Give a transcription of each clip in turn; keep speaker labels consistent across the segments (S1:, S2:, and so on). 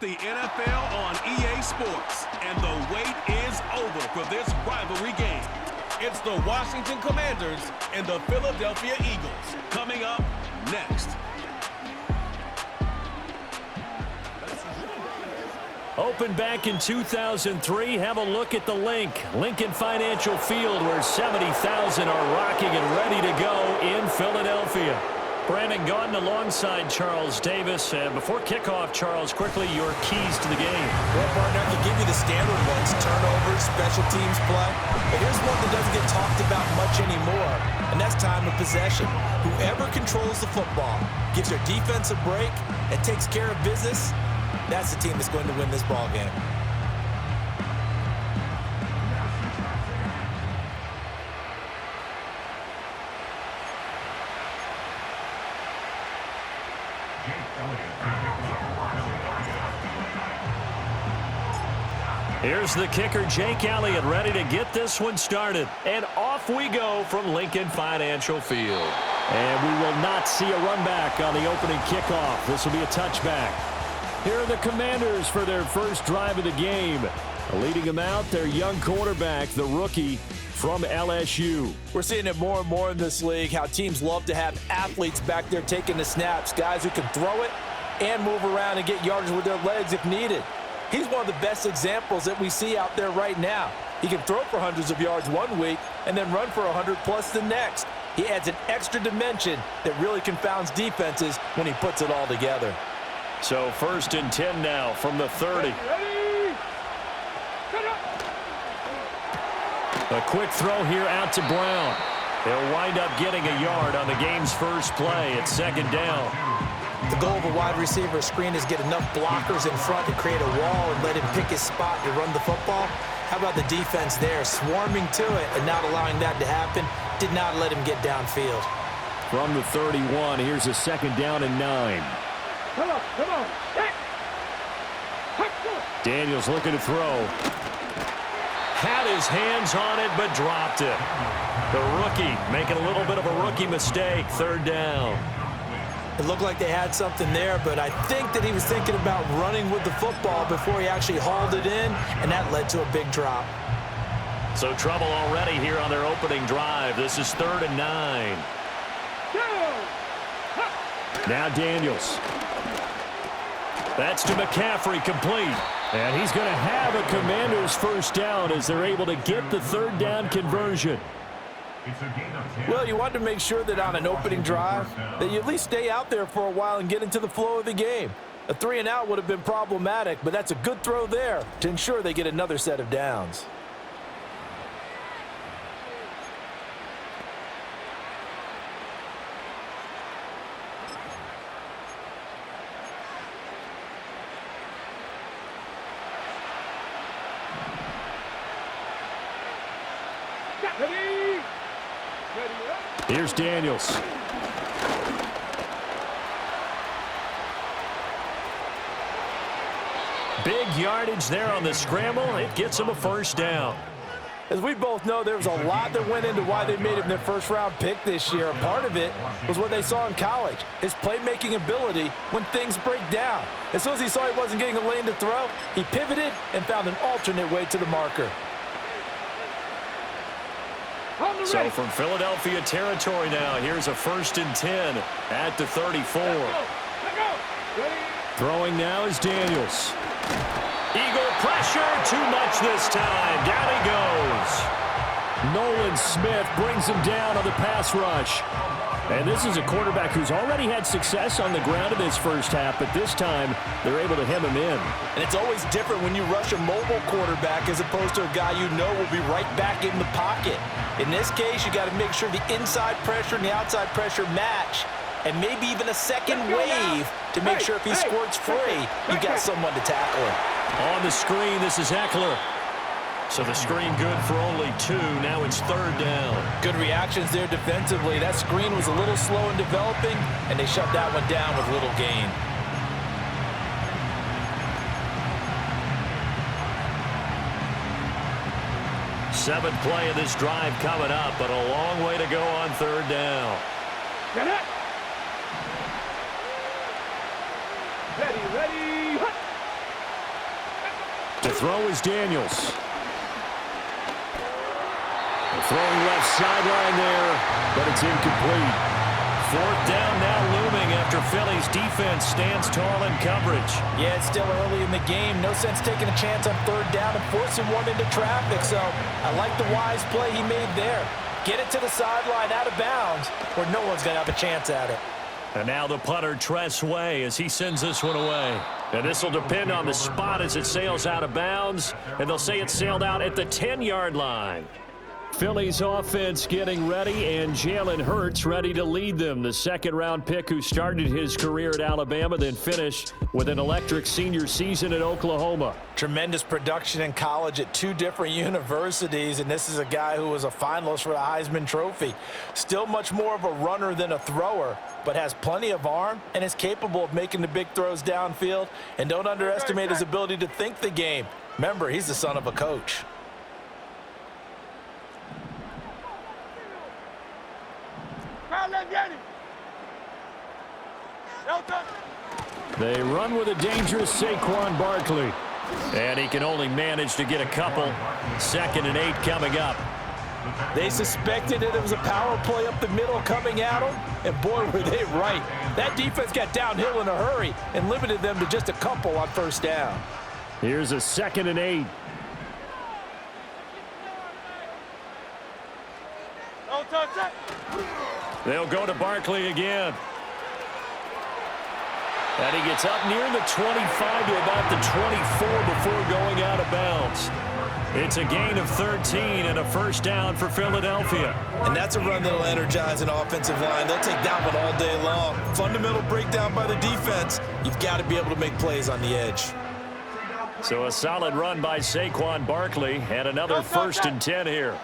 S1: The NFL on EA Sports, and the wait is over for this rivalry game. It's the Washington Commanders and the Philadelphia Eagles. Coming up next.
S2: Opened back in 2003, have a look at the Lincoln Financial Field, where 70,000 are rocking and ready to go in Philadelphia. Brandon Gaudin alongside Charles Davis. Before kickoff, Charles, quickly your keys to the game.
S3: Well, partner, I can give you the standard ones: turnovers, special teams play. But here's one that doesn't get talked about much anymore, and that's time of possession. Whoever controls the football, gives their defense a break, and takes care of business, that's the team that's going to win this ball game.
S2: Here's the kicker, Jake Elliott, ready to get this one started. And off we go from Lincoln Financial Field. And we will not see a run back on the opening kickoff. This will be a touchback. Here are the Commanders for their first drive of the game. Leading them out, their young quarterback, the rookie from LSU.
S3: We're seeing it more and more in this league, how teams love to have athletes back there taking the snaps, guys who can throw it and move around and get yardage with their legs if needed. He's one of the best examples that we see out there right now. He can throw for hundreds of yards one week and then run for 100+ the next. He adds an extra dimension that really confounds defenses when he puts it all together.
S2: So 1st and 10 now from the 30. A quick throw here out to Brown. They'll wind up getting a yard on the game's first play at 2nd down.
S3: The goal of a wide receiver screen is get enough blockers in front to create a wall and let him pick his spot to run the football. How about the defense there, swarming to it and not allowing that to happen? Did not let him get downfield.
S2: From the 31, here's a 2nd down and 9.
S4: Come on.
S2: Daniels looking to throw. Had his hands on it, but dropped it. The rookie making a little bit of a rookie mistake, 3rd down.
S3: It looked like they had something there, but I think that he was thinking about running with the football before he actually hauled it in, and that led to a big drop.
S2: So trouble already here on their opening drive. This is 3rd and 9. Now Daniels. That's to McCaffrey, complete. And he's going to have a Commanders first down as they're able to get the 3rd down conversion.
S3: Well, you want to make sure that on an opening drive that you at least stay out there for a while and get into the flow of the game. A 3 and out would have been problematic, but that's a good throw there to ensure they get another set of downs.
S2: Here's Daniels. Big yardage there on the scramble. It gets him a first down.
S3: As we both know, there was a lot that went into why they made him their first-round pick this year. Part of it was what they saw in college, his playmaking ability when things break down. As soon as he saw he wasn't getting a lane to throw, he pivoted and found an alternate way to the marker.
S2: So from Philadelphia territory now, here's a 1st and 10 at the 34. Throwing now is Daniels. Eagle pressure, too much this time. Down he goes. Nolan Smith brings him down on the pass rush. And this is a quarterback who's already had success on the ground in this first half, but this time they're able to hem him in.
S3: And it's always different when you rush a mobile quarterback as opposed to a guy you know will be right back in the pocket. In this case, you got to make sure the inside pressure and the outside pressure match, and maybe even a second wave to make sure if he squirts free, you got someone to tackle him.
S2: On the screen, this is Eckler. So the screen good for only 2. Now it's 3rd down.
S3: Good reactions there defensively. That screen was a little slow in developing, and they shut that one down with little gain.
S2: Seventh play of this drive coming up, but a long way to go on 3rd down.
S4: Get it. Ready.
S2: To throw is Daniels. Throwing left sideline there, but it's incomplete. Fourth down now looming after Philly's defense stands tall in coverage.
S3: Yeah, it's still early in the game. No sense taking a chance on third down and forcing one into traffic. So I like the wise play he made there. Get it to the sideline out of bounds where no one's going to have a chance at it.
S2: And now the punter, Tress Way, as he sends this one away. And this will depend on the spot as it sails out of bounds. And they'll say it sailed out at the 10-yard line. Philly's offense getting ready, and Jalen Hurts ready to lead them. The second-round pick who started his career at Alabama, then finished with an electric senior season at Oklahoma.
S3: Tremendous production in college at 2 different universities, and this is a guy who was a finalist for the Heisman Trophy. Still much more of a runner than a thrower, but has plenty of arm and is capable of making the big throws downfield. And don't underestimate his ability to think the game. Remember, he's the son of a coach.
S2: They run with a dangerous Saquon Barkley. And he can only manage to get a couple. 2nd and 8 coming up.
S3: They suspected that it was a power play up the middle coming at them, and boy, were they right. That defense got downhill in a hurry and limited them to just a couple on first down.
S2: Here's a 2nd and 8. They'll go to Barkley again. And he gets up near the 25 to about the 24 before going out of bounds. It's a gain of 13 and a first down for Philadelphia.
S3: And that's a run that'll energize an offensive line. They'll take that one all day long. Fundamental breakdown by the defense. You've got to be able to make plays on the edge.
S2: So a solid run by Saquon Barkley and another 1st and 10 here.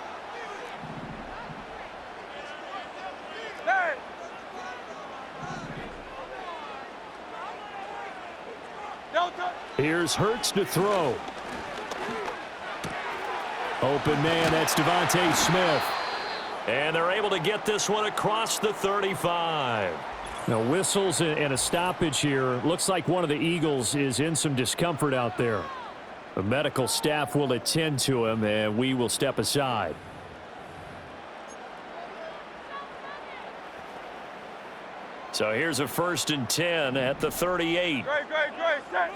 S2: Here's Hurts to throw. Open man, that's Devontae Smith. And they're able to get this one across the 35. Now whistles and a stoppage here. Looks like one of the Eagles is in some discomfort out there. The medical staff will attend to him, and we will step aside. So here's a 1st and 10 at the 38.
S4: Great, set.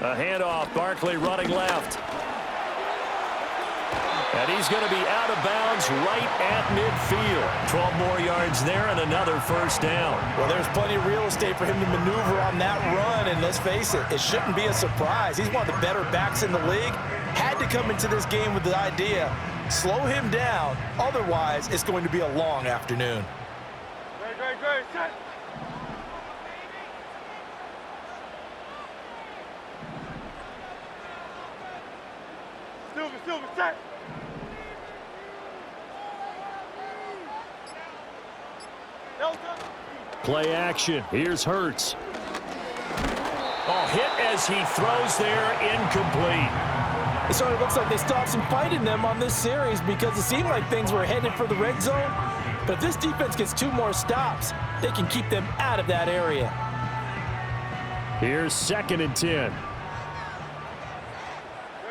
S2: A handoff, Barkley running left. And he's going to be out of bounds right at midfield. 12 more yards there and another first down.
S3: Well, there's plenty of real estate for him to maneuver on that run, and let's face it, it shouldn't be a surprise. He's one of the better backs in the league. Had to come into this game with the idea, slow him down, otherwise it's going to be a long afternoon.
S4: Great, set. Silver, set.
S2: Play action. Here's Hurts. Oh, hit as he throws there, incomplete.
S3: It sort of looks like they stopped some fighting them on this series because it seemed like things were headed for the red zone. But if this defense gets 2 more stops, they can keep them out of that area.
S2: Here's 2nd and 10.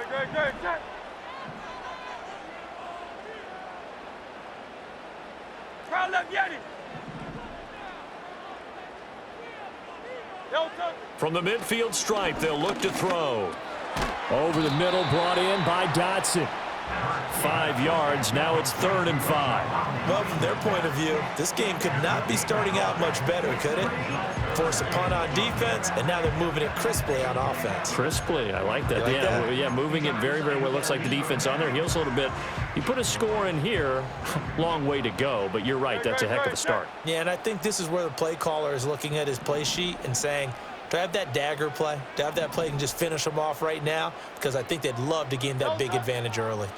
S4: Great, set. Crowd left, Yeti.
S2: From the midfield stripe, they'll look to throw. Over the middle, brought in by Dotson. 5 yards, now it's 3rd and 5.
S3: Well, from their point of view, this game could not be starting out much better, could it? Force a punt on defense, and now they're moving it crisply on offense.
S2: Crisply, I like that.
S3: You like that?
S2: Yeah, moving it very, very well. Looks like the defense on their heels a little bit. You put a score in here, long way to go, but you're right, that's a heck of a start.
S3: Yeah, and I think this is where the play caller is looking at his play sheet and saying, do I have that dagger play? Do I have that play and just finish them off right now? Because I think they'd love to gain that big advantage early.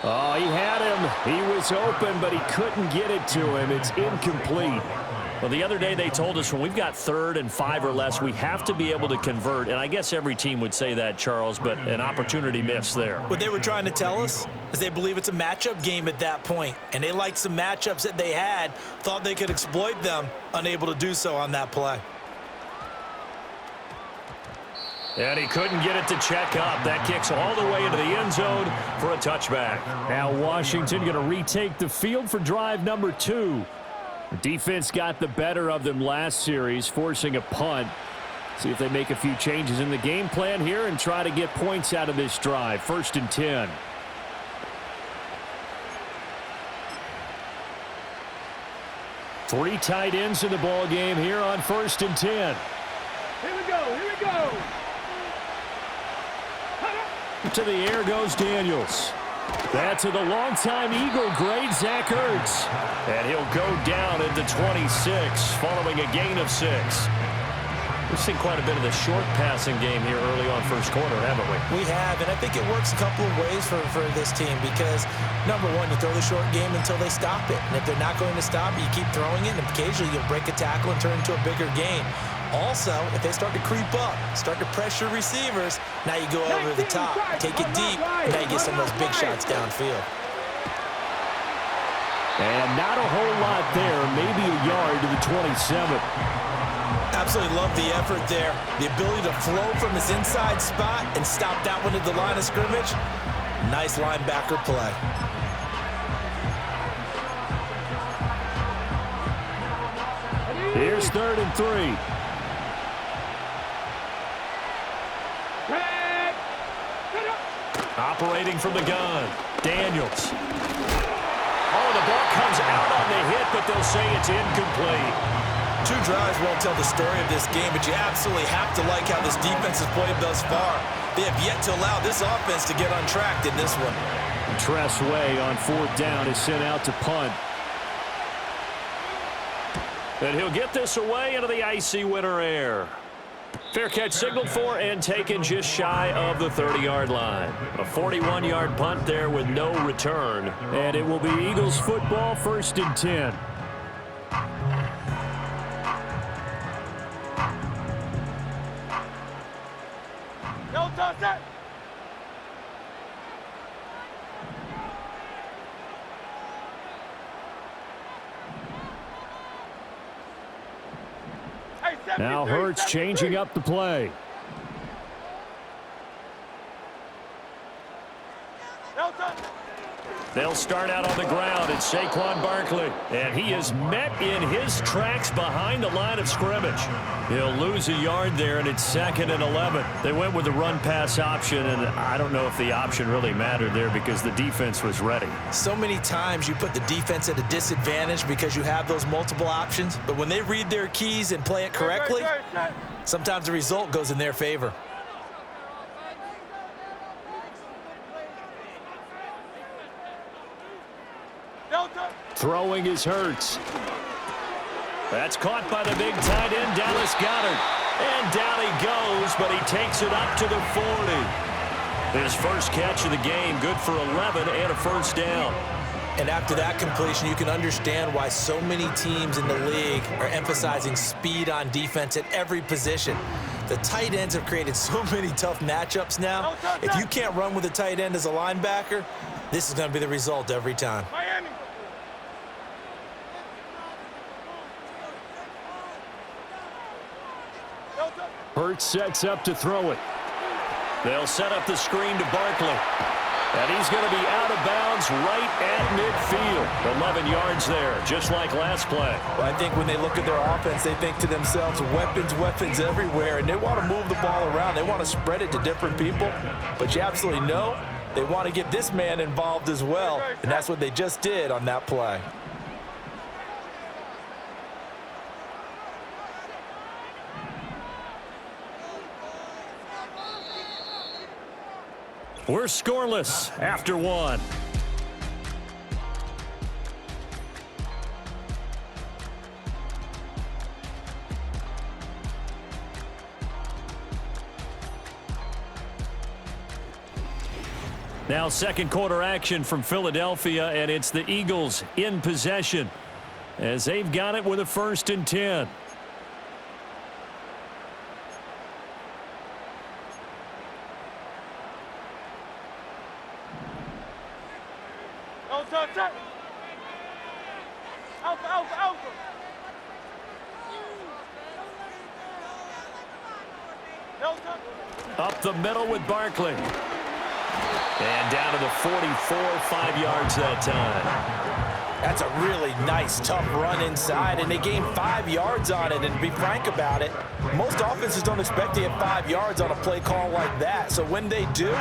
S2: Oh, he had him. He was open, but he couldn't get it to him. It's incomplete. Well, the other day they told us when we've got 3rd and 5 or less, we have to be able to convert. And I guess every team would say that, Charles, but an opportunity missed there.
S3: What they were trying to tell us As they believe it's a matchup game at that point, and they liked some matchups that they had, thought they could exploit them, unable to do so on that play.
S2: And he couldn't get it to check up. That kicks all the way into the end zone for a touchback. Now Washington going to retake the field for drive number 2. The defense got the better of them last series, forcing a punt. See if they make a few changes in the game plan here and try to get points out of this drive. 1st and 10. Three tight ends in the ball game here on 1st and 10.
S4: Here we go, here we go.
S2: To the air goes Daniels. That's to the longtime Eagle great Zach Ertz. And he'll go down at the 26 following a gain of 6. We've seen quite a bit of the short passing game here early on first quarter, haven't we?
S3: We have, and I think it works a couple of ways for this team because, number one, you throw the short game until they stop it. And if they're not going to stop it, you keep throwing it, and occasionally you'll break a tackle and turn into a bigger gain. Also, if they start to creep up, start to pressure receivers, now you go over the top, take it deep, and now you get some of those big shots downfield.
S2: And not a whole lot there, maybe a yard to the 27.
S3: Absolutely love the effort there. The ability to flow from his inside spot and stop that one at the line of scrimmage. Nice linebacker play.
S2: Here's 3rd and 3. Operating from the gun, Daniels. Oh, the ball comes out on the hit, but they'll say it's incomplete.
S3: 2 drives won't tell the story of this game, but you absolutely have to like how this defense has played thus far. They have yet to allow this offense to get untracked in this one.
S2: Tress Way on 4th down is sent out to punt. And he'll get this away into the icy winter air. Fair catch signaled for and taken just shy of the 30-yard line. A 41-yard punt there with no return. And it will be Eagles football, 1st and 10.
S4: No touch that.
S2: Now Hurts changing up the play. They'll start out on the ground. It's Saquon Barkley. And he is met in his tracks behind the line of scrimmage. He'll lose a yard there, and it's 2nd and 11. They went with the run-pass option, and I don't know if the option really mattered there because the defense was ready.
S3: So many times you put the defense at a disadvantage because you have those multiple options, but when they read their keys and play it correctly, sometimes the result goes in their favor.
S2: Throwing is Hurts. That's caught by the big tight end, Dallas Goedert. And down he goes, but he takes it up to the 40. His first catch of the game, good for 11 and a 1st down.
S3: And after that completion, you can understand why so many teams in the league are emphasizing speed on defense at every position. The tight ends have created so many tough matchups now. If you can't run with a tight end as a linebacker, this is going to be the result every time.
S4: Miami.
S2: Hurts sets up to throw it. They'll set up the screen to Barkley. And he's going to be out of bounds right at midfield. 11 yards there, just like last play.
S3: Well, I think when they look at their offense, they think to themselves, weapons everywhere, and they want to move the ball around. They want to spread it to different people. But you absolutely know they want to get this man involved as well, and that's what they just did on that play.
S2: We're scoreless after 1. Now 2nd quarter action from Philadelphia, and it's the Eagles in possession as they've got it with a 1st and 10.
S4: Alpha, alpha, alpha. No touch.
S2: Up the middle with Barkley. And down to the 44, 5 yards that time.
S3: That's a really nice, tough run inside, and they gained 5 yards on it. And to be frank about it, most offenses don't expect to get 5 yards on a play call like that. So when they do,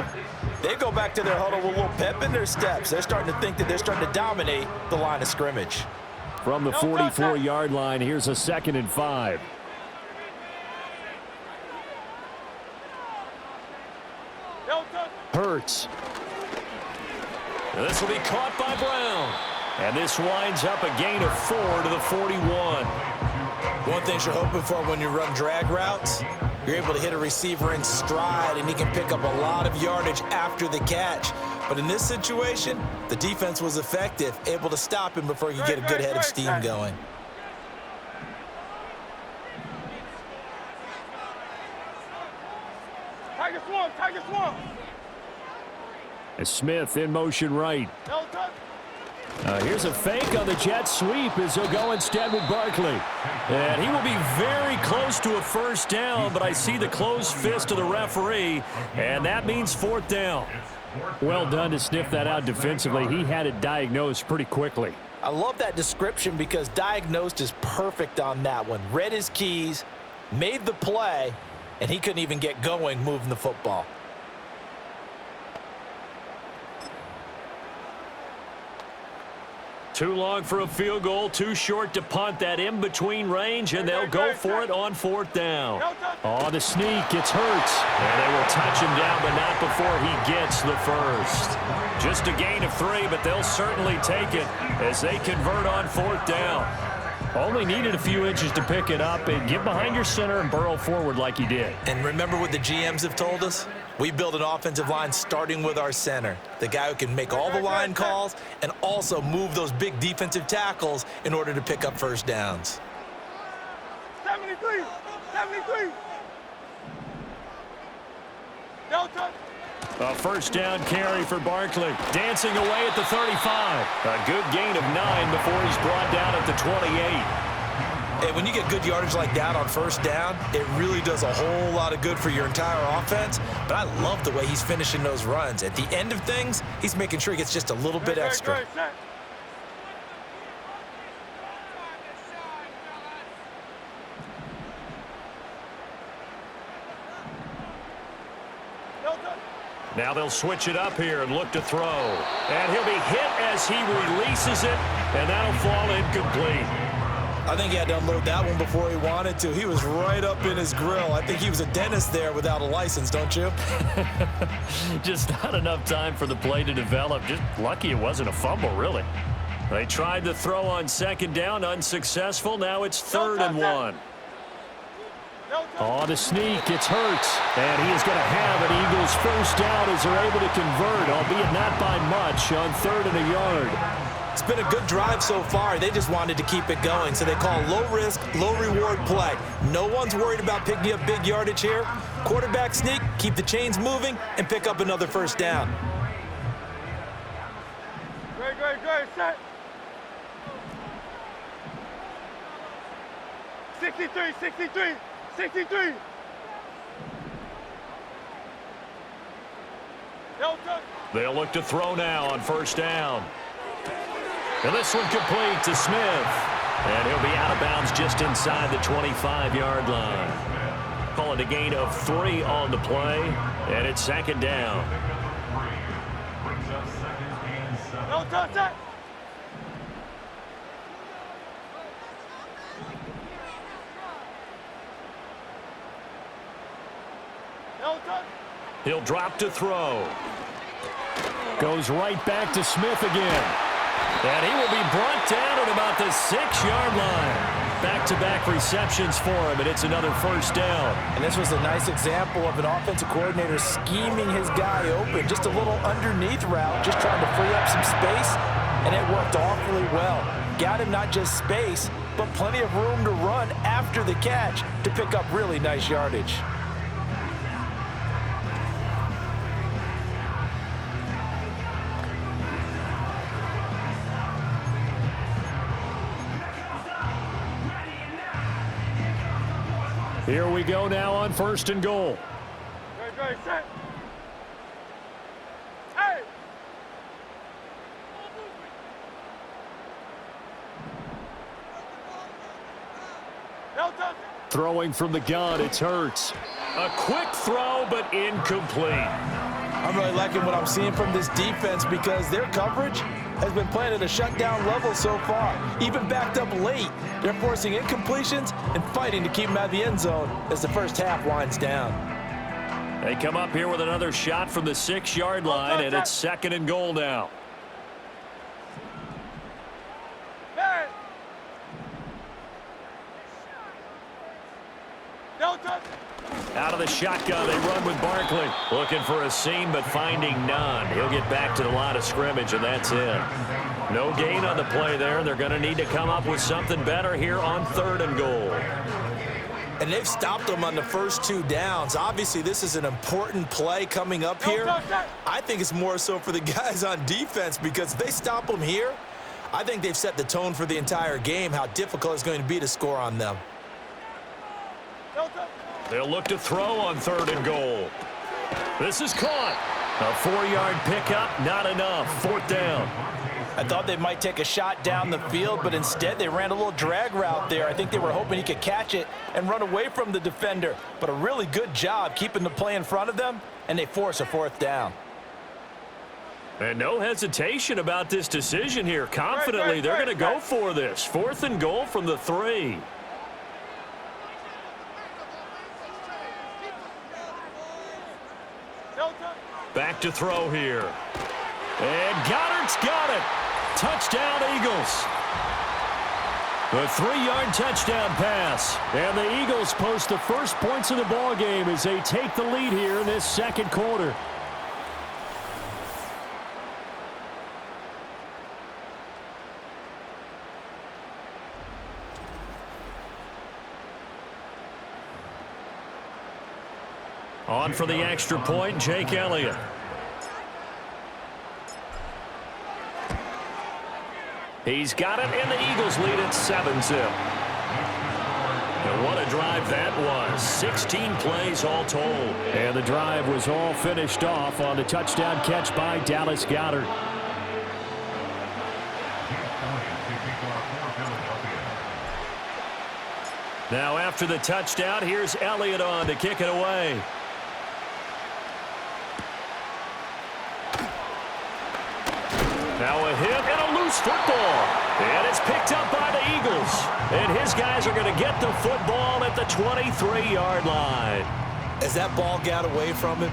S3: they go back to their huddle with a little pep in their steps. They're starting to think that they're starting to dominate the line of scrimmage.
S2: From the 44-yard line, here's a 2nd and 5.
S4: No touch.
S2: Hurts. This will be caught by Brown. And this winds up a gain of 4 to the 41.
S3: One thing you're hoping for when you run drag routes, you're able to hit a receiver in stride, and he can pick up a lot of yardage after the catch. But in this situation, the defense was effective, able to stop him before he could get a good head of steam going.
S4: Tiger Swarm, Tiger Swarm.
S2: And Smith in motion right.
S4: No touch.
S2: Here's a fake on the jet sweep as he'll go instead with Barkley. And he will be very close to a first down, but I see the closed fist of the referee, and that means 4th down. Well done to sniff that out defensively. He had it diagnosed pretty quickly.
S3: I love that description because diagnosed is perfect on that one. Read his keys, made the play, and he couldn't even get going moving the football.
S2: Too long for a field goal, too short to punt that in-between range, and they'll go for it on 4th down. Oh, the sneak, it's Hurts. And they will touch him down, but not before he gets the first. Just a gain of 3, but they'll certainly take it as they convert on 4th down. Only needed a few inches to pick it up and get behind your center and burrow forward like he did.
S3: And remember what the GMs have told us? We build an offensive line starting with our center, the guy who can make all the line calls and also move those big defensive tackles in order to pick up first downs.
S4: 73, 73. No touch.
S2: A first down carry for Barkley. Dancing away at the 35. A good gain of 9 before he's brought down at the 28.
S3: And when you get good yardage like that on first down, it really does a whole lot of good for your entire offense. But I love the way he's finishing those runs. At the end of things, he's making sure he gets just a little bit extra.
S2: Now they'll switch it up here and look to throw. And he'll be hit as he releases it, and that'll fall incomplete.
S3: I think he had to unload that one before he wanted to. He was right up in his grill. I think he was a dentist there without a license, don't you?
S2: Just not enough time for the play to develop. Just lucky it wasn't a fumble, really. They tried to throw on 2nd down, unsuccessful. Now it's 3rd and 1. Oh, the sneak, it's Hurts. And he is going to have an Eagles first down as they're able to convert, albeit not by much, on 3rd and a yard.
S3: It's been a good drive so far. They just wanted to keep it going, so they call low-risk, low-reward play. No one's worried about picking up big yardage here. Quarterback sneak, keep the chains moving, and pick up another first down.
S4: Great, set. 63, 63, 63. No touch.
S2: They'll look to throw now on first down. And this one complete to Smith. And he'll be out of bounds just inside the 25-yard line. Call it a gain of 3 on the play, and it's 2nd down.
S4: No touch that. No touch.
S2: He'll drop to throw. Goes right back to Smith again. And he will be brought down at about the 6-yard line. Back-to-back receptions for him, and it's another first down.
S3: And this was a nice example of an offensive coordinator scheming his guy open. Just a little underneath route, just trying to free up some space, and it worked awfully well. Got him not just space, but plenty of room to run after the catch to pick up really nice yardage.
S2: Here we go now on 1st and goal.
S4: Ready, set. Hey! No touch.
S2: Throwing from the gun, it's Hurts. A quick throw, but incomplete.
S3: I'm really liking what I'm seeing from this defense because their coverage has been playing at a shutdown level so far. Even backed up late, they're forcing incompletions and fighting to keep them out of the end zone as the first half winds down.
S2: They come up here with another shot from the 6-yard line, and it's 2nd and goal now.
S4: Hey! No touch.
S2: Out of the shotgun, they run with Barkley. Looking for a seam, but finding none. He'll get back to the line of scrimmage, and that's it. No gain on the play there. They're going to need to come up with something better here on 3rd and goal.
S3: And they've stopped them on the first 2 downs. Obviously, this is an important play coming up here. I think it's more so for the guys on defense because if they stop them here, I think they've set the tone for the entire game, how difficult it's going to be to score on them.
S4: No touch.
S2: They'll look to throw on 3rd and goal. This is caught. A 4-yard pickup, not enough. 4th down.
S3: I thought they might take a shot down the field, but instead they ran a little drag route there. I think they were hoping he could catch it and run away from the defender. But a really good job keeping the play in front of them, and they force a 4th down.
S2: And no hesitation about this decision here. Confidently, they're going to go for this. 4th and goal from the 3. Back to throw here. And Goddard's got it. Touchdown, Eagles. A 3-yard touchdown pass. And the Eagles post the first points of the ballgame as they take the lead here in this 2nd quarter. On for the extra point, Jake Elliott. He's got it, and the Eagles lead at 7-0. And what a drive that was. 16 plays all told. And the drive was all finished off on the touchdown catch by Dallas Goedert. Now after the touchdown, here's Elliott on to kick it away. Now a hit and a loose football. And it's picked up by the Eagles. And his guys are going to get the football at the 23-yard line.
S3: As that ball got away from him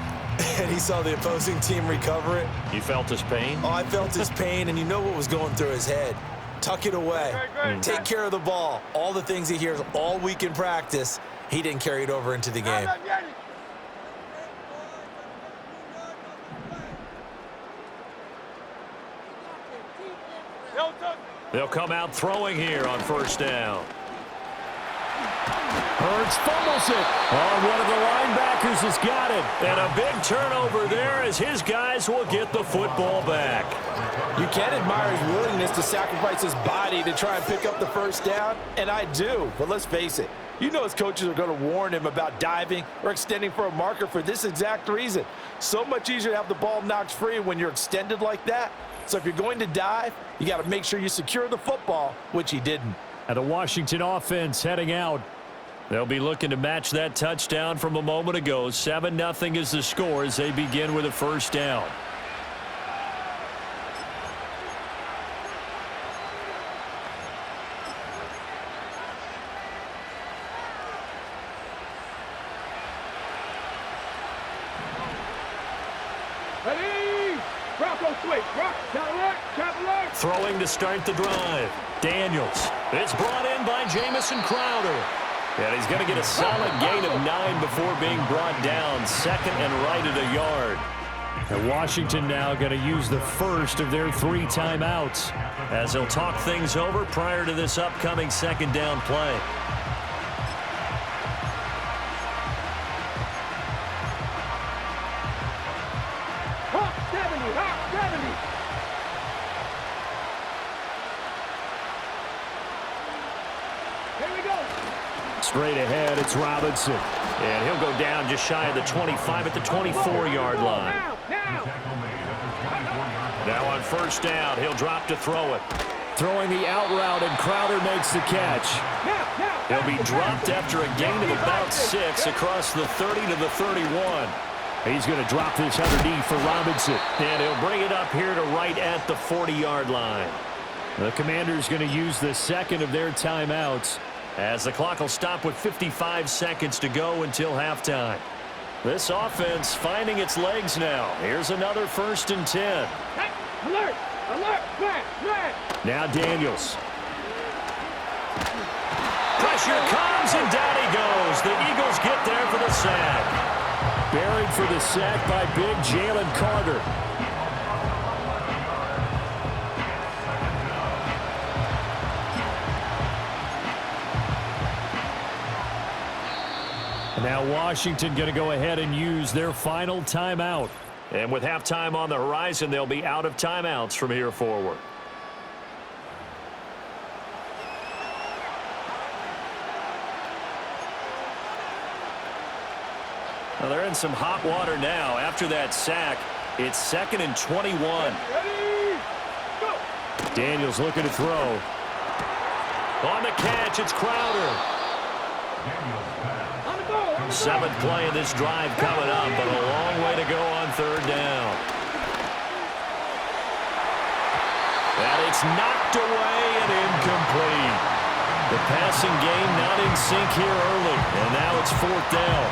S3: and he saw the opposing team recover it.
S2: You felt his pain?
S3: Oh, I felt his pain, and you know what was going through his head. Tuck it away. Take care of the ball. All the things he hears all week in practice, he didn't carry it over into the game.
S2: They'll come out throwing here on 1st down. Hurts fumbles it. Oh, one of the linebackers has got it. And a big turnover there as his guys will get the football back.
S3: You can admire his willingness to sacrifice his body to try and pick up the 1st down, and I do. But let's face it, you know his coaches are going to warn him about diving or extending for a marker for this exact reason. So much easier to have the ball knocked free when you're extended like that. So if you're going to dive, you got to make sure you secure the football, which he didn't.
S2: And the Washington offense heading out. They'll be looking to match that touchdown from a moment ago. 7-0 is the score as they begin with a 1st down.
S4: Ready? Bronco switch.
S2: Throwing to start the drive. Daniels. It's brought in by Jamison Crowder. And he's going to get a solid gain of 9 before being brought down. 2nd and right at a yard. And Washington now going to use the first of their 3 timeouts as they'll talk things over prior to this upcoming 2nd down play. Straight ahead, it's Robinson. And he'll go down just shy of the 25 at the 24-yard line. Now on first down, he'll drop to throw it. Throwing the out route, and Crowder makes the catch. He'll be dropped after a gain of about 6 across the 30 to the 31. He's going to drop this underneath for Robinson. And he'll bring it up here to right at the 40-yard line. The Commanders going to use the second of their timeouts, as the clock will stop with 55 seconds to go until halftime. This offense finding its legs now. Here's another 1st and 10.
S4: Hey, alert! Alert! Flag!
S2: Now Daniels. Pressure comes, and down he goes. The Eagles get there for the sack. Buried for the sack by big Jalen Carter. Now Washington going to go ahead and use their final timeout. And with halftime on the horizon, they'll be out of timeouts from here forward. Well, they're in some hot water now. After that sack, it's 2nd and 21.
S4: Ready? Go!
S2: Daniels looking to throw. On the catch, it's Crowder.
S4: On the ball!
S2: 7th play of this drive coming up, but a long way to go on 3rd down. And it's knocked away and incomplete. The passing game not in sync here early, and now it's 4th down.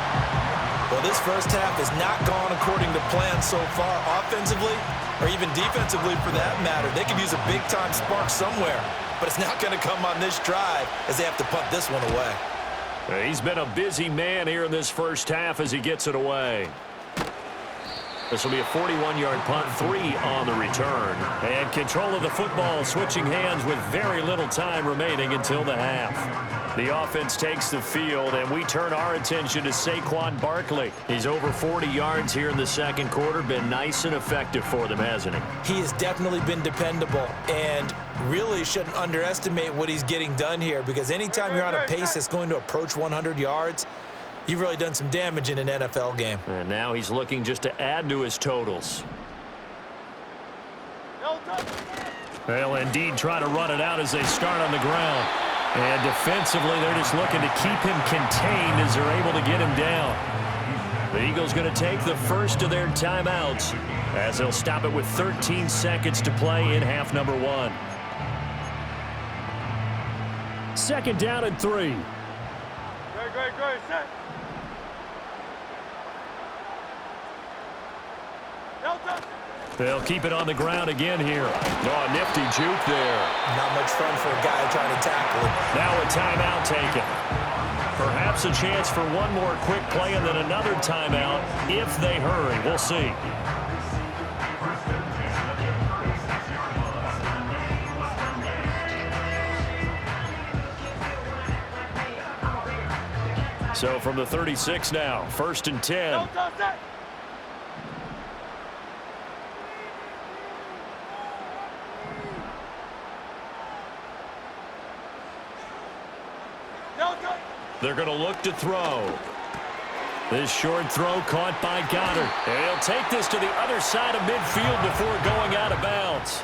S3: Well, this first half has not gone according to plan so far offensively, or even defensively for that matter. They could use a big-time spark somewhere, but it's not going to come on this drive as they have to punt this one away.
S2: He's been a busy man here in this first half as he gets it away. This will be a 41-yard punt, 3 on the return. And control of the football switching hands with very little time remaining until the half. The offense takes the field, and we turn our attention to Saquon Barkley. He's over 40 yards here in the second quarter. Been nice and effective for them, hasn't he?
S3: He has definitely been dependable, and really shouldn't underestimate what he's getting done here, because anytime you're on a pace that's going to approach 100 yards, you've really done some damage in an NFL game.
S2: And now he's looking just to add to his totals. They'll indeed try to run it out as they start on the ground. And defensively, they're just looking to keep him contained as they're able to get him down. The Eagles going to take the first of their timeouts as they'll stop it with 13 seconds to play in half number 1. 2nd down and 3.
S4: Great, set. Delta.
S2: They'll keep it on the ground again here. Oh, nifty juke there.
S3: Not much fun for a guy trying to tackle him.
S2: Now a timeout taken. Perhaps a chance for one more quick play and then another timeout if they hurry. We'll see. So from the 36 now, 1st and 10.
S4: Delta, set.
S2: They're going to look to throw. This short throw caught by Goddard. And he'll take this to the other side of midfield before going out of bounds.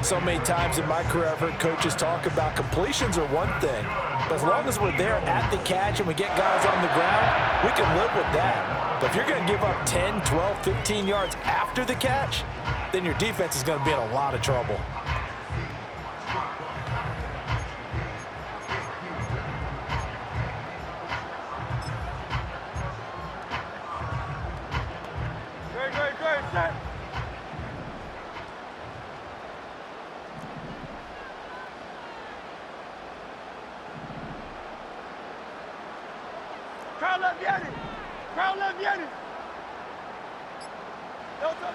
S3: So many times in my career, I've heard coaches talk about completions are one thing. But as long as we're there at the catch and we get guys on the ground, we can live with that. But if you're going to give up 10, 12, 15 yards after the catch, then your defense is going to be in a lot of trouble.
S4: Great, set. Crowd left Yanni. Delta.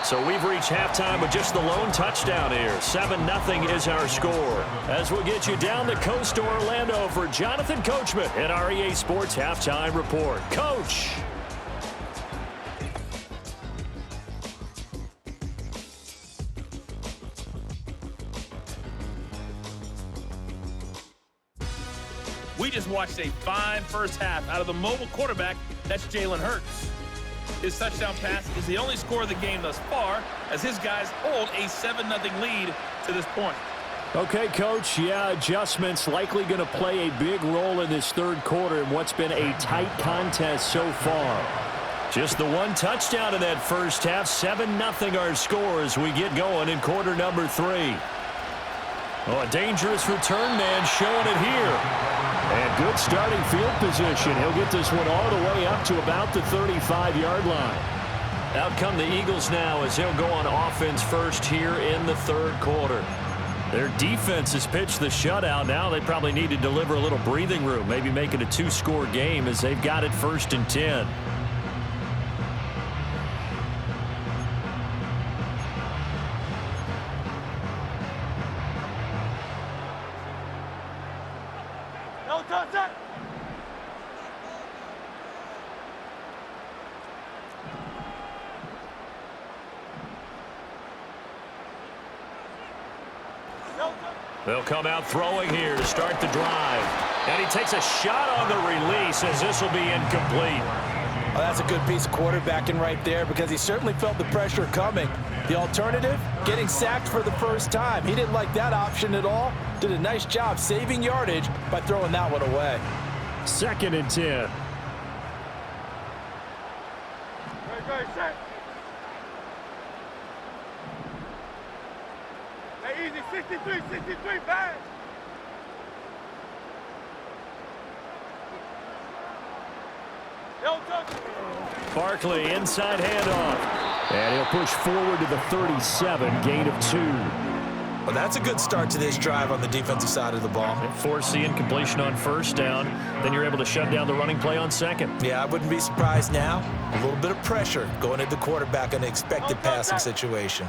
S2: So we've reached halftime with just the lone touchdown here. 7-0 is our score. As we'll get you down the coast to Orlando for Jonathan Coachman at our EA Sports Halftime Report. Coach.
S5: We just watched a fine first half out of the mobile quarterback. That's Jalen Hurts. His touchdown pass is the only score of the game thus far, as his guys hold a 7-0 lead to this point.
S2: Okay, Coach, yeah, adjustments likely going to play a big role in this third quarter in what's been a tight contest so far. Just the one touchdown in that first half, 7-0 our score as we get going in quarter number 3. Oh, a dangerous return man showing it here. And good starting field position. He'll get this one all the way up to about the 35-yard line. Out come the Eagles now as they'll go on offense first here in the third quarter. Their defense has pitched the shutout. Now they probably need to deliver a little breathing room, maybe make it a 2-score game as they've got it 1st and 10.
S4: No touch it.
S2: They'll come out throwing here to start the drive. And he takes a shot on the release as this will be incomplete.
S3: Well, that's a good piece of quarterbacking right there because he certainly felt the pressure coming. The alternative, getting sacked for the first time. He didn't like that option at all. Did a nice job saving yardage by throwing that one away.
S2: 2nd and 10.
S4: Great, set. Hey, easy, 63, bang. No touch.
S2: Barkley inside handoff. And he'll push forward to the 37, gain of 2.
S3: Well, that's a good start to this drive on the defensive side of the ball.
S2: Force the incompletion on first down. Then you're able to shut down the running play on second.
S3: Yeah, I wouldn't be surprised now. A little bit of pressure going at the quarterback in an expected passing situation.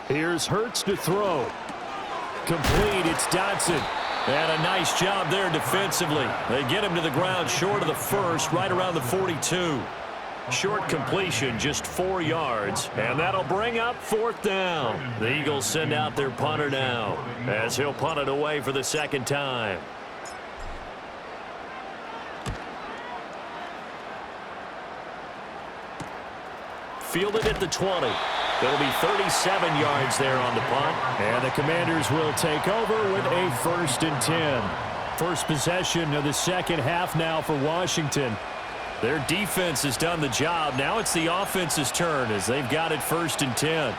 S2: Here's Hurts to throw. Complete, it's Dotson. And a nice job there defensively. They get him to the ground short of the first, right around the 42. Short completion, just 4 yards. And that'll bring up 4th down. The Eagles send out their punter now, as he'll punt it away for the 2nd time. Fielded at the 20. It'll be 37 yards there on the punt. And the Commanders will take over with a 1st and 10. First possession of the second half now for Washington. Their defense has done the job. Now it's the offense's turn as they've got it 1st and 10.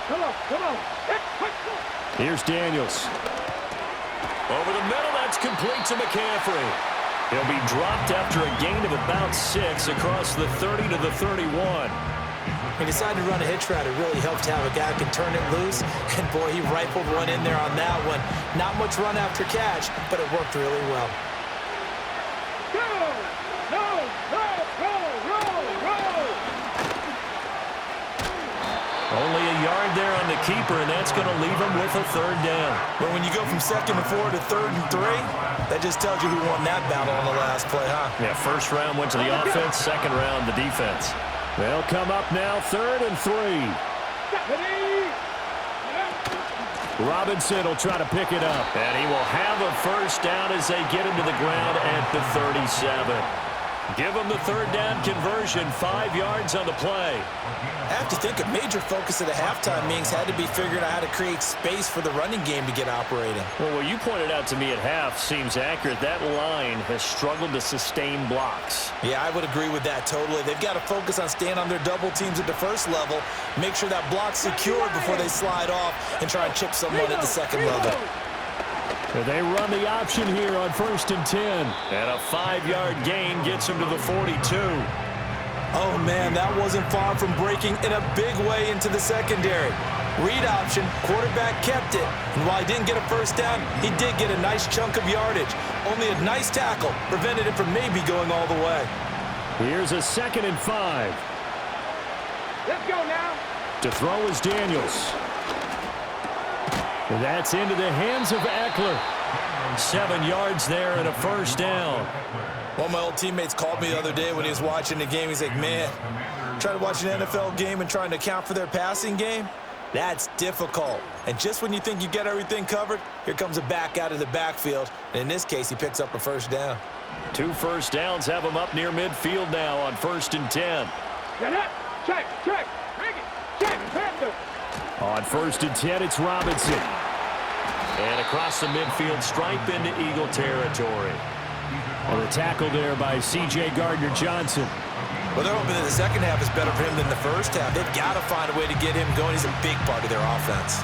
S4: Come on.
S2: Here's Daniels. Over the middle, that's complete to McCaffrey. He'll be dropped after a gain of about 6 across the 30 to the 31.
S3: He decided to run a hitch route. It really helped to have a guy who can turn it loose. And, boy, he rifled one in there on that one. Not much run after catch, but it worked really well.
S2: Only a yard there on the keeper, and that's going to leave him with a 3rd down.
S3: But when you go from 2nd and 4 to 3rd and 3, that just tells you who won that battle on the last play, huh?
S2: Yeah, first round went to the offense, second round the defense. They'll come up now 3rd and 3. Robinson will try to pick it up. And he will have a first down as they get him to the ground at the 37. Give him the 3rd down conversion, 5 yards on the play.
S3: I have to think a major focus of the halftime meetings had to be figuring out how to create space for the running game to get operating.
S2: Well, what you pointed out to me at half seems accurate. That line has struggled to sustain blocks.
S3: Yeah, I would agree with that totally. They've got to focus on staying on their double teams at the first level, make sure that block's secured before they slide off and try and chip someone at the second level.
S2: They run the option here on 1st and 10. And a 5-yard gain gets him to the 42.
S3: Oh, man, that wasn't far from breaking in a big way into the secondary. Read option, quarterback kept it. And while he didn't get a first down, he did get a nice chunk of yardage. Only a nice tackle prevented it from maybe going all the way.
S2: Here's a 2nd and 5.
S4: Let's go now.
S2: To throw is Daniels. That's into the hands of Eckler. 7 yards there and a first down.
S3: One of my old teammates called me the other day when he was watching the game. He's like, man, trying to watch an NFL game and trying to account for their passing game, that's difficult. And just when you think you get everything covered, here comes a back out of the backfield. And in this case, he picks up a first down.
S2: 2 first downs have him up near midfield now on 1st and 10.
S4: Get up. Check. Bring it. Check. Panther.
S2: On 1st and 10, it's Robinson. And across the midfield stripe into Eagle territory. And the tackle there by C.J. Gardner-Johnson.
S3: Well, they're hoping that the second half is better for him than the first half. They've got to find a way to get him going. He's a big part of their offense.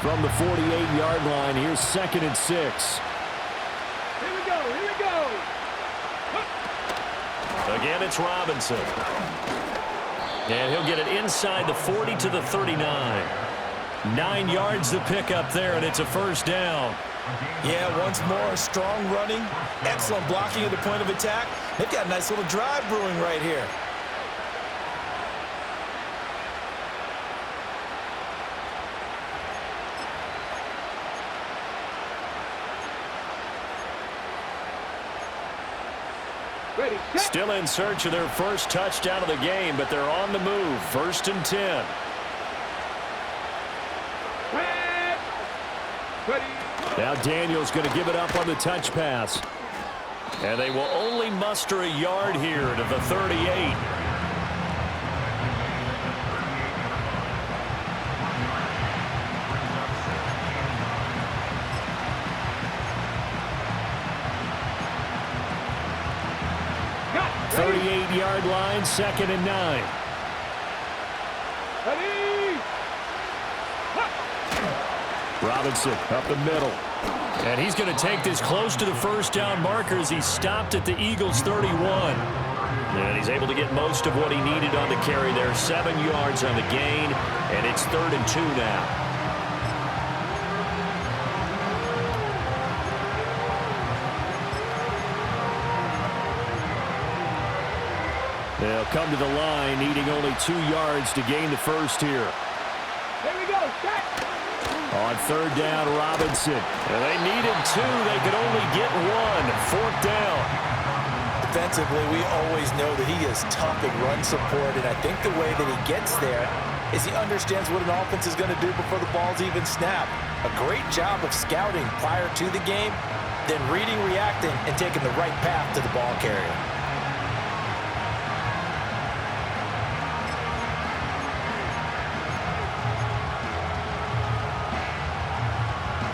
S2: From the 48-yard line, here's 2nd and 6.
S4: Here we go.
S2: Again, it's Robinson. And he'll get it inside the 40 to the 39. 9 yards to pick up there, and it's a first down.
S3: Yeah, once more, strong running, excellent blocking at the point of attack. They've got a nice little drive brewing right here.
S4: Ready. Check.
S2: Still in search of their first touchdown of the game, but they're on the move. 1st and 10.
S4: Ready.
S2: Now Daniels going to give it up on the touch pass. And they will only muster a yard here to the 38.
S4: Got.
S2: 38-yard line, 2nd and 9.
S4: Ready.
S2: Robinson up the middle. And he's going to take this close to the first down marker as he stopped at the Eagles' 31. And he's able to get most of what he needed on the carry there. 7 yards on the gain, and it's 3rd and 2 now. They'll come to the line, needing only 2 yards to gain the first here.
S4: Here we go. Check.
S2: On 3rd down, Robinson. And they needed 2. They could only get 1. 4th down.
S3: Defensively, we always know that he is tough in run support, and I think the way that he gets there is he understands what an offense is going to do before the ball's even snapped. A great job of scouting prior to the game, then reading, reacting, and taking the right path to the ball carrier.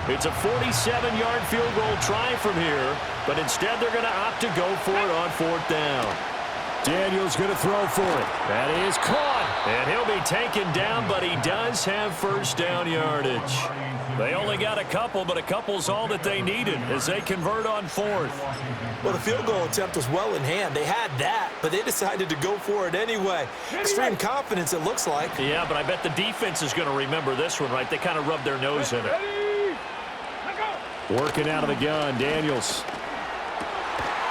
S2: It's a 47-yard field goal try from here, but instead they're going to opt to go for it on 4th down. Daniels going to throw for it. That is caught, and he'll be taken down, but he does have first down yardage. They only got a couple, but a couple's all that they needed as they convert on 4th.
S3: Well, the field goal attempt was well in hand. They had that, but they decided to go for it anyway. Extreme confidence, it looks like.
S2: Yeah, but I bet the defense is going to remember this one, right? They kind of rubbed their nose in it. Working out of the gun, Daniels.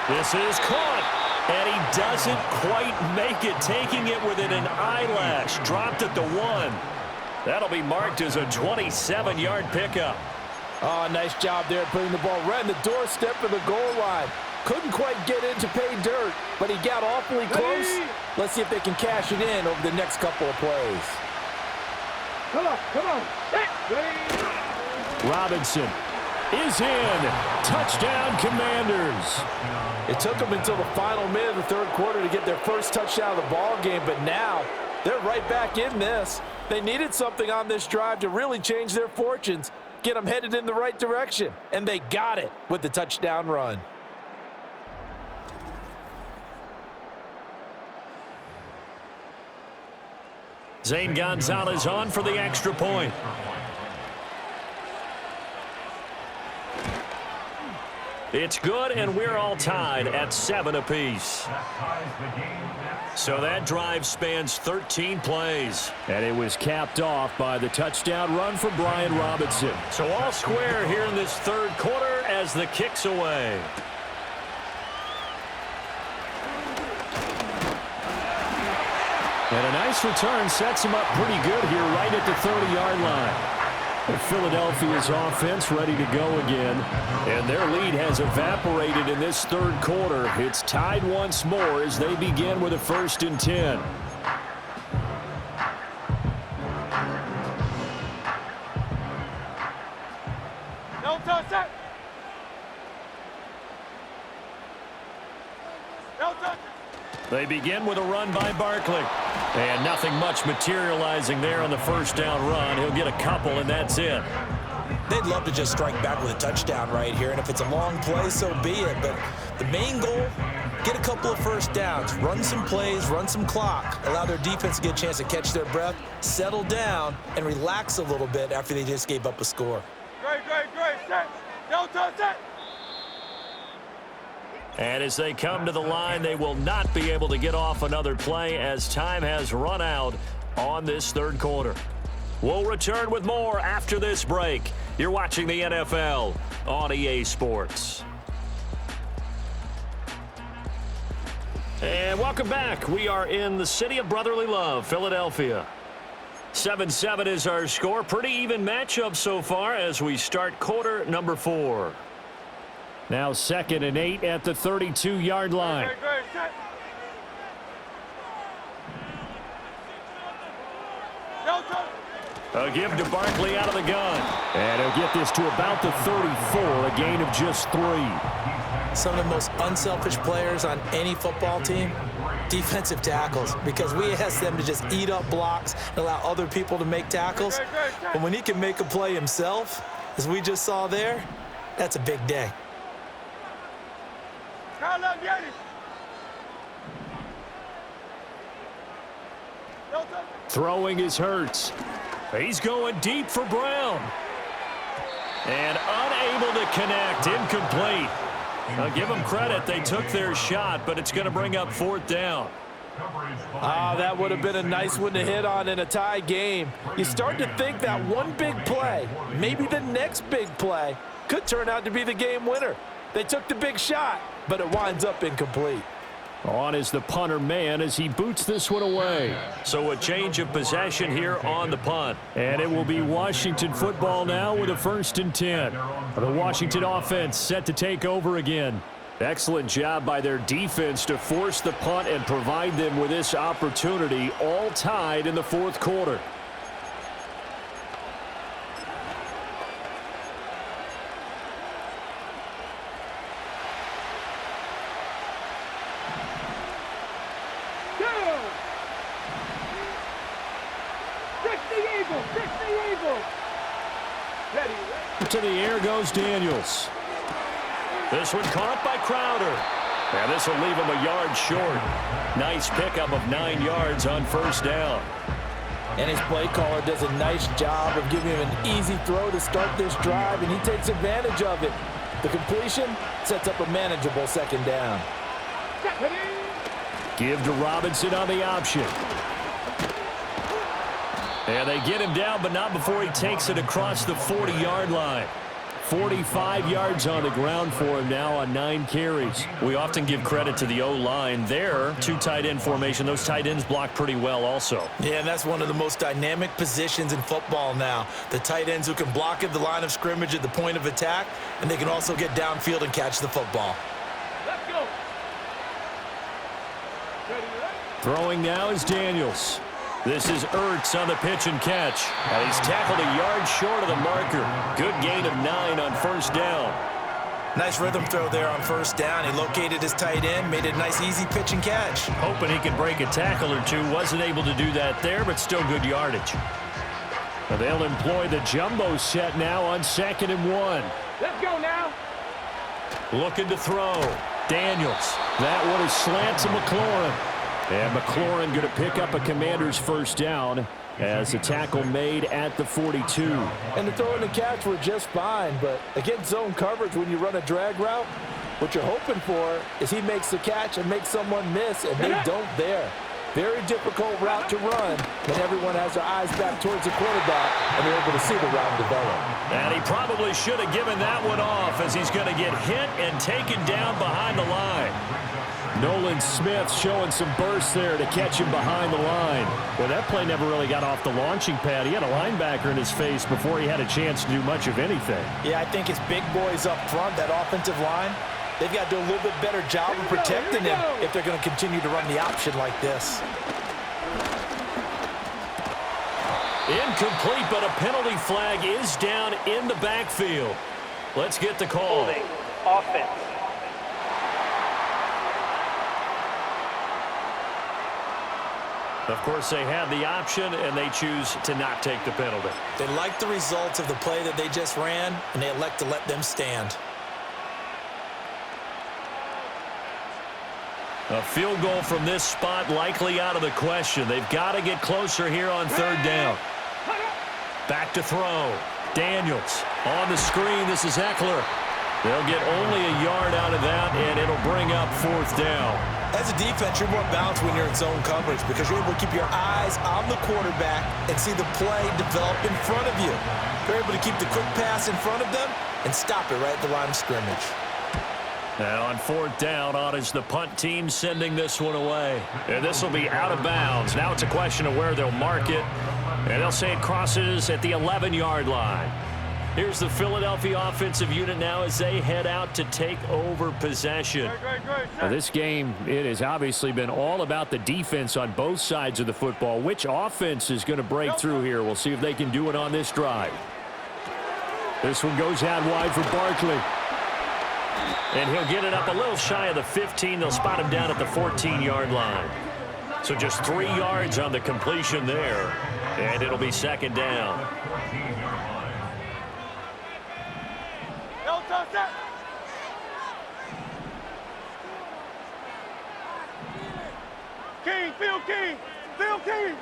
S2: This is caught, and he doesn't quite make it, taking it within an eyelash. Dropped at the 1. That'll be marked as a 27-yard pickup.
S3: Oh, nice job there putting the ball right in the doorstep of the goal line. Couldn't quite get in to pay dirt, but he got awfully close. Let's see if they can cash it in over the next couple of plays.
S4: Come on. Ready.
S2: Robinson is in. Touchdown, Commanders.
S3: It took them until the final minute of the third quarter to get their first touchdown of the ball game, but now they're right back in this. They needed something on this drive to really change their fortunes, get them headed in the right direction, and they got it with the touchdown run.
S2: Zane Gonzalez on for the extra point. It's good, and we're all tied at 7 apiece. So that drive spans 13 plays. And it was capped off by the touchdown run from Brian Robinson. So all square here in this third quarter as the kick's away. And a nice return sets him up pretty good here right at the 30-yard line. Philadelphia's offense ready to go again, and their lead has evaporated in this third quarter. It's tied once more as they begin with a 1st and 10.
S4: No touch it. No touch it.
S2: They begin with a run by Barkley. And nothing much materializing there on the first down run. He'll get a couple, and that's it.
S3: They'd love to just strike back with a touchdown right here, and if it's a long play, so be it. But the main goal, get a couple of first downs, run some plays, run some clock, allow their defense to get a chance to catch their breath, settle down, and relax a little bit after they just gave up a score.
S4: Great. Set. No touch it.
S2: And as they come to the line, they will not be able to get off another play as time has run out on this third quarter. We'll return with more after this break. You're watching the NFL on EA Sports. And welcome back. We are in the city of brotherly love, Philadelphia. 7-7 is our score. Pretty even matchup so far as we start quarter number 4. Now 2nd and 8 at the 32-yard line.
S4: Great. Set. No touch.
S2: A give to Barkley out of the gun. And he'll get this to about the 34, a gain of just 3.
S3: Some of the most unselfish players on any football team, defensive tackles, because we ask them to just eat up blocks and allow other people to make tackles. But when he can make a play himself, as we just saw there, that's a big day.
S2: Throwing is Hurts. He's going deep for Brown. And unable to connect, incomplete. I'll give them credit. They took their shot, but it's going to bring up 4th down.
S3: That would have been a nice one to hit on in a tie game. You start to think that one big play, maybe the next big play, could turn out to be the game winner. They took the big shot, but it winds up incomplete.
S2: On is the punter man as he boots this one away. So a change of possession here on the punt. And it will be Washington football now with a 1st and 10. The Washington offense set to take over again. Excellent job by their defense to force the punt and provide them with this opportunity, all tied in the 4th quarter. To the air goes Daniels. This one caught by Crowder. And this will leave him a yard short. Nice pickup of 9 yards on 1st down.
S3: And his play caller does a nice job of giving him an easy throw to start this drive, and he takes advantage of it. The completion sets up a manageable 2nd down.
S2: Give to Robinson on the option. And they get him down, but not before he takes it across the 40-yard line. 45 yards on the ground for him now on 9 carries. We often give credit to the O-line there. 2 tight end formation. Those tight ends block pretty well also.
S3: Yeah, and that's one of the most dynamic positions in football now. The tight ends who can block at the line of scrimmage at the point of attack, and they can also get downfield and catch the football.
S4: Let's go.
S2: Throwing now is Daniels. This is Ertz on the pitch and catch. And he's tackled a yard short of the marker. Good gain of 9 on 1st down.
S3: Nice rhythm throw there on 1st down. He located his tight end, made a nice easy pitch and catch.
S2: Hoping he could break a tackle or two. Wasn't able to do that there, but still good yardage. And they'll employ the jumbo set now on 2nd and 1.
S4: Let's go now.
S2: Looking to throw. Daniels. That one is slant to McLaurin. And McLaurin going to pick up a Commander's 1st down as a tackle made at the 42.
S3: And the throw and the catch were just fine, but against zone coverage when you run a drag route, what you're hoping for is he makes the catch and makes someone miss, and they don't there. Very difficult route to run when everyone has their eyes back towards the quarterback and they're able to see the route develop.
S2: And he probably should have given that one off as he's going to get hit and taken down behind the line. Nolan Smith showing some burst there to catch him behind the line. Well, that play never really got off the launching pad. He had a linebacker in his face before he had a chance to do much of anything.
S3: Yeah, I think it's big boys up front, that offensive line. They've got to do a little bit better job of protecting him if they're going to continue to run the option like this.
S2: Incomplete, but a penalty flag is down in the backfield. Let's get the call.
S6: Holding. Offense.
S2: Of course, they have the option, and they choose to not take the penalty.
S3: They like the results of the play that they just ran, and they elect to let them stand.
S2: A field goal from this spot likely out of the question. They've got to get closer here on third down. Back to throw. Daniels on the screen. This is Eckler. They'll get only a yard out of that, and it'll bring up fourth down.
S3: As a defense, you're more balanced when you're in zone coverage because you're able to keep your eyes on the quarterback and see the play develop in front of you. You're able to keep the quick pass in front of them and stop it right at the line of scrimmage.
S2: Now on fourth down, on is the punt team sending this one away. And this will be out of bounds. Now it's a question of where they'll mark it. And they'll say it crosses at the 11-yard line. Here's the Philadelphia offensive unit now as they head out to take over possession.
S7: Now this game, it has obviously been all about the defense on both sides of the football. Which offense is going to break through here? We'll see if they can do it on this drive. This one goes out wide for Barkley. And he'll get it up a little shy of the 15. They'll spot him down at the 14-yard line. So just 3 yards on the completion there. And it'll be second down.
S4: Phil King.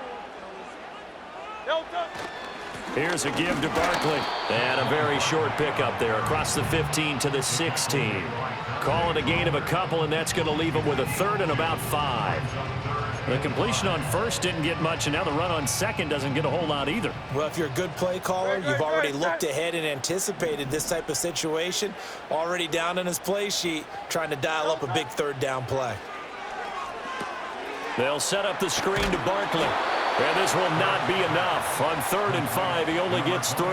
S2: Here's a give to Barkley. And a very short pickup there across the 15 to the 16. Calling a gain of a couple, and that's going to leave him with a third and about 5. The completion on first didn't get much, and now the run on second doesn't get a whole lot either.
S3: Well, if you're a good play caller, you've already looked ahead and anticipated this type of situation. Already down in his play sheet, trying to dial up a big third down play.
S2: They'll set up the screen to Barkley. And this will not be enough. On 3rd and 5, he only gets 3.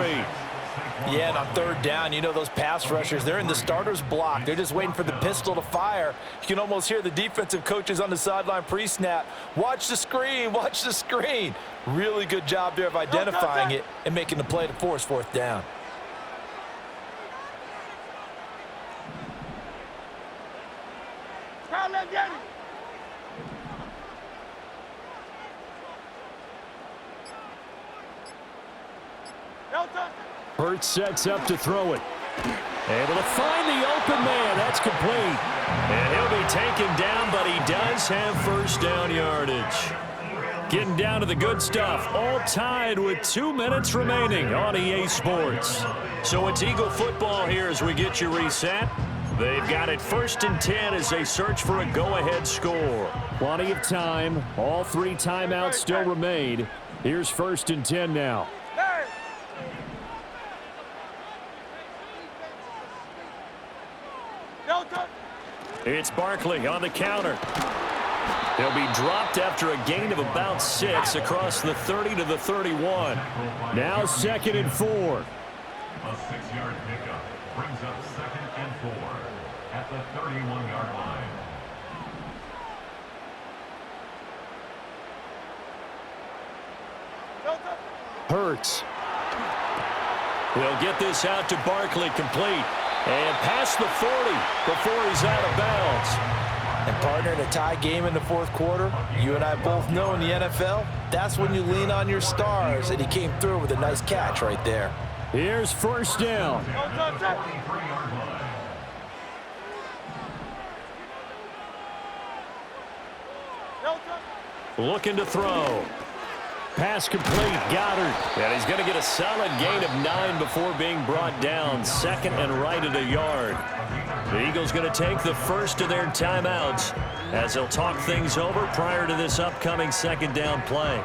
S3: Yeah, and on third down, you know those pass rushers, they're in the starter's block. They're just waiting for the pistol to fire. You can almost hear the defensive coaches on the sideline pre-snap. Watch the screen, watch the screen. Really good job there of identifying it and making the play to force fourth down.
S7: Hurts sets up to throw it. Able to find the open man. That's complete.
S2: And he'll be taken down, but he does have first down yardage. Getting down to the good stuff. All tied with 2 minutes remaining on EA Sports. So it's Eagle football here as we get you reset. They've got it 1st and 10 as they search for a go-ahead score.
S7: Plenty of time. All 3 timeouts still remain. Here's 1st and 10 now.
S2: It's Barkley on the counter. He'll be dropped after a gain of about 6 across the 30 to the 31.
S7: Now 2nd and 4.
S8: A 6-yard pickup brings up 2nd and 4 at the 31-yard line.
S7: Hurts.
S2: He'll get this out to Barkley, complete. And past the 40 before he's out of bounds.
S3: And partner, in a tie game in the 4th quarter, you and I both know in the NFL, that's when you lean on your stars, and he came through with a nice catch right there.
S7: Here's 1st down.
S2: Looking to throw.
S7: Pass complete. Goddard.
S2: And he's going to get a solid gain of 9 before being brought down. 2nd and right at a yard. The Eagles going to take the first of their timeouts as they'll talk things over prior to this upcoming 2nd down play.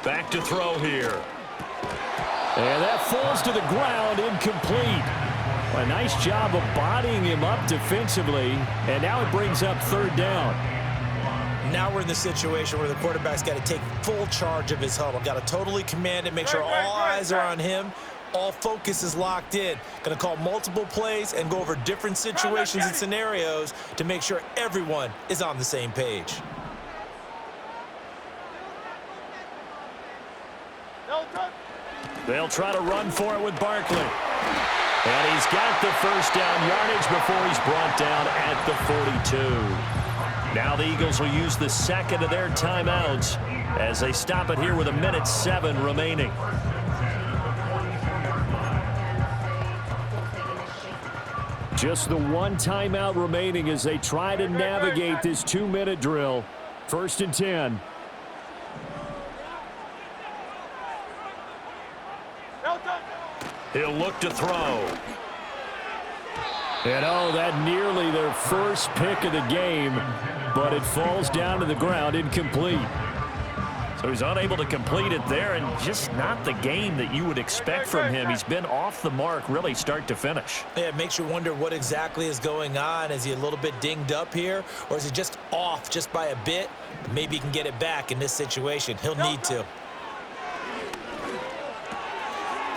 S2: Back to throw here. And that falls to the ground, incomplete. A nice job of bodying him up defensively, and now it brings up third down.
S3: Now we're in the situation where the quarterback's got to take full charge of his huddle. Got to totally command it, make sure all eyes are on him. All focus is locked in. Going to call multiple plays and go over different situations and scenarios to make sure everyone is on the same page.
S2: They'll try to run for it with Barkley. And he's got the first down yardage before he's brought down at the 42. Now the Eagles will use the second of their timeouts as they stop it here with 1:07 remaining. Just the one timeout remaining as they try to navigate this 2-minute drill. 1st and 10. He'll look to throw. And oh, that nearly their first pick of the game, but it falls down to the ground incomplete. So he's unable to complete it there, and just not the game that you would expect from him. He's been off the mark really start to finish.
S3: Yeah, it makes you wonder what exactly is going on. Is he a little bit dinged up here, or is he just off just by a bit? Maybe he can get it back in this situation. He'll need to.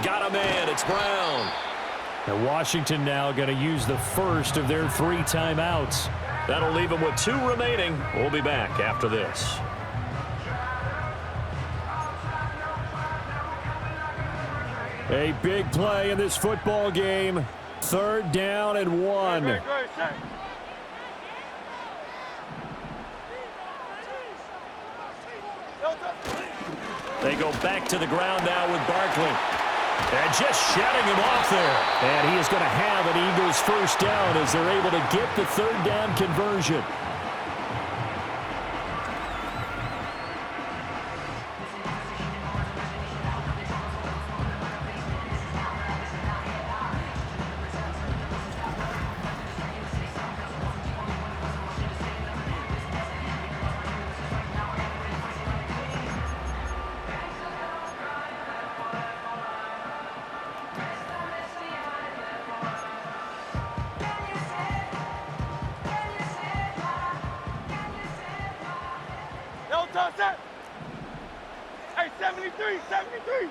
S2: Got him in. It's Brown.
S7: And Washington now going to use the first of their 3 timeouts.
S2: That'll leave them with 2 remaining. We'll be back after this.
S7: A big play in this football game. 3rd down and 1.
S2: They go back to the ground now with Barkley. And just shutting him off there.
S7: And he is going to have an Eagles first down as they're able to get the 3rd down conversion.
S4: Hey, 73, 73.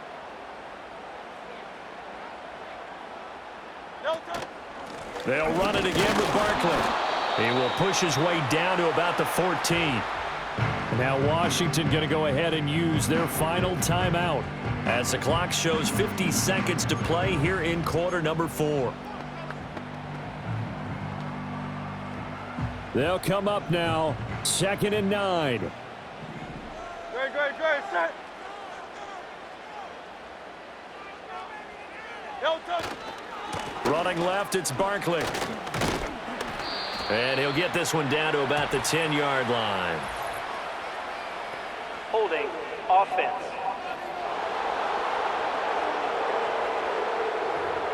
S2: They'll run it again with Barkley. He will push his way down to about the 14.
S7: Now Washington going to go ahead and use their final timeout
S2: as the clock shows 50 seconds to play here in quarter number 4.
S7: They'll come up now. 2nd and 9.
S4: Great, set.
S2: Running left, it's Barkley. And he'll get this one down to about the 10-yard line.
S6: Holding offense.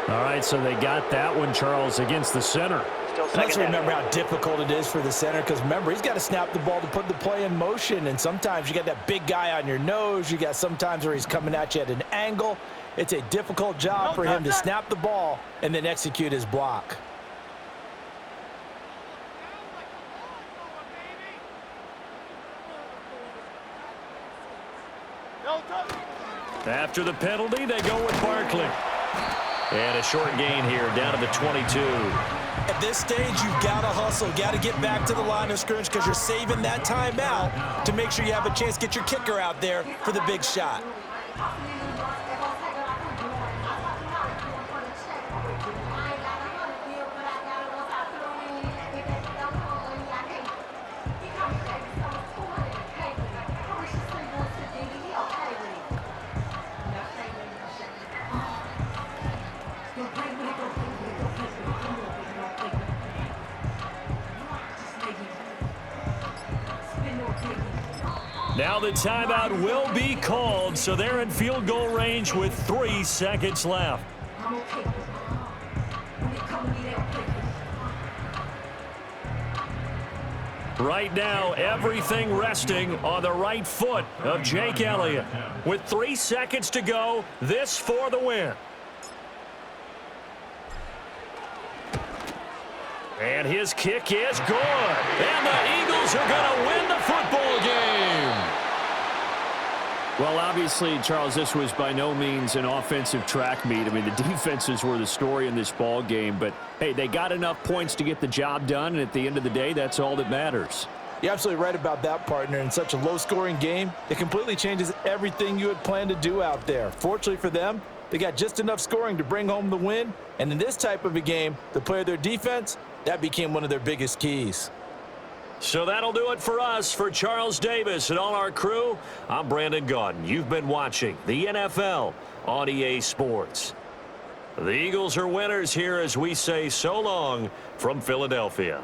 S7: All right, so they got that one, Charles, against the center.
S3: Let's remember how difficult it is for the center, because remember, he's got to snap the ball to put the play in motion, and sometimes you got that big guy on your nose. You got sometimes where he's coming at you at an angle. It's a difficult job for him to snap the ball and then execute his block.
S2: After the penalty, they go with Barkley. And a short gain here, down to the 22.
S3: At this stage, you've got to hustle. Got to get back to the line of scrimmage because you're saving that timeout to make sure you have a chance to get your kicker out there for the big shot.
S2: Now the timeout will be called, so they're in field goal range with 3 seconds left. Right now, everything resting on the right foot of Jake Elliott. With 3 seconds to go, this for the win. And his kick is good. And the Eagles are going to win the football game.
S7: Well, obviously, Charles, this was by no means an offensive track meet. I mean, the defenses were the story in this ball game. But, hey, they got enough points to get the job done, and at the end of the day, that's all that matters.
S3: You're absolutely right about that, partner. In such a low-scoring game, it completely changes everything you had planned to do out there. Fortunately for them, they got just enough scoring to bring home the win. And in this type of a game, to play their defense, that became one of their biggest keys.
S2: So that'll do it for us. For Charles Davis and all our crew, I'm Brandon Gaudin. You've been watching the NFL on EA Sports. The Eagles are winners here as we say so long from Philadelphia.